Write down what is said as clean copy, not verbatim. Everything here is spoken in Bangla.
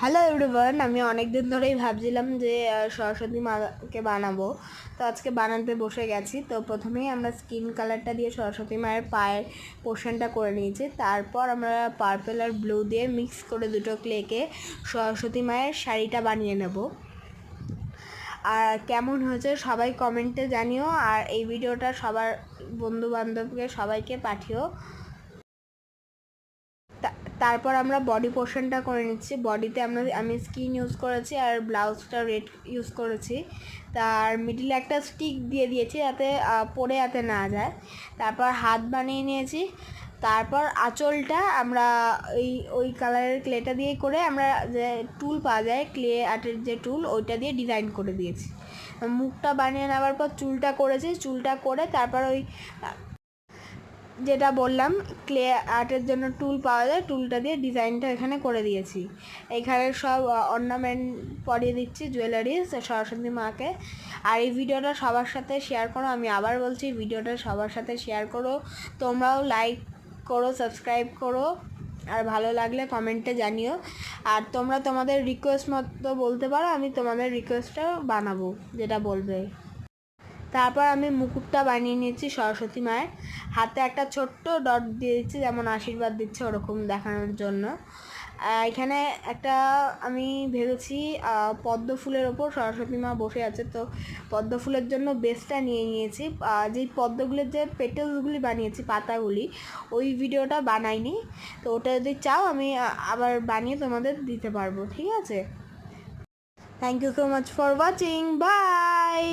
হ্যালো এভরিওয়ান, আমি অনেক দিন ধরেই ভাবছিলাম যে সরস্বতী মাকে বানাবো। তো আজকে বানাতে বসে গেছি। তো প্রথমেই আমরা স্কিন কালারটা দিয়ে সরস্বতী মায়ের পায়ের পোর্শনটা করে নিয়েছি। তারপর আমরা পার্পল আর ব্লু দিয়ে মিক্স করে দুটো ক্লেকে সরস্বতী মায়ের শাড়িটা বানিয়ে নেব। আর কেমন হয়েছে সবাই কমেন্টে জানিও, আর এই ভিডিওটা সবার বন্ধু বান্ধবকে সবাইকে পাঠিও। তারপর আমরা বডি পোর্শনটা করে নিচ্ছি। বডিতে আমি স্কিন ইউজ করেছি আর ব্লাউজটা রেড ইউজ করেছি। তার মিডিলে একটা স্টিক দিয়ে দিয়েছি যাতে পরে যাতে না যায়। তারপর হাত বানিয়ে নিয়েছি। তারপর আঁচলটা আমরা ওই কালারের ক্লেটা দিয়ে করে আমরা যে টুল পাওয়া যায় ক্লে আর্টের যে টুল, ওইটা দিয়ে ডিজাইন করে দিয়েছি। মুখটা বানিয়ে নেওয়ার পর চুলটা করেছি। চুলটা করে তারপর ওই যেটা বললাম ক্লে আর্টের জন্য টুল পাওয়া যায়, টুলটা দিয়ে ডিজাইনটা এখানে করে দিয়েছি। এখানে সব অর্নামেন্ট পরিয়ে দিচ্ছি, জুয়েলারিজ সরস্বতী মাকে। আর এই ভিডিওটা সবার সাথে শেয়ার করো। আমি আবার বলছি, ভিডিওটা সবার সাথে শেয়ার করো। তোমরাও লাইক করো, সাবস্ক্রাইব করো, আর ভালো লাগলে কমেন্টে জানিও। আর তোমরা তোমাদের রিকোয়েস্ট মতো বলতে পারো, আমি তোমাদের রিকোয়েস্টটা বানাবো যেটা বলবে। তারপর আমি মুকুটটা বানিয়ে নিয়েছি সরস্বতী মায়ের। হাতে একটা ছোট্ট ডট দিয়ে দিচ্ছি, যেমন আশীর্বাদ দিচ্ছে ওরকম দেখানোর জন্য। এখানে একটা আমি ভেবেছি পদ্ম ফুলের ওপর সরস্বতী মা বসে আছে, তো পদ্ম ফুলের জন্য বেসটা নিয়ে নিয়েছি। যেই পদ্মগুলির যে পেটেলসগুলি বানিয়েছি, পাতাগুলি, ওই ভিডিওটা বানাইনি। তো ওটা যদি চাও আমি আবার বানিয়ে তোমাদের দিতে পারবো, ঠিক আছে? Thank you so much for watching, by.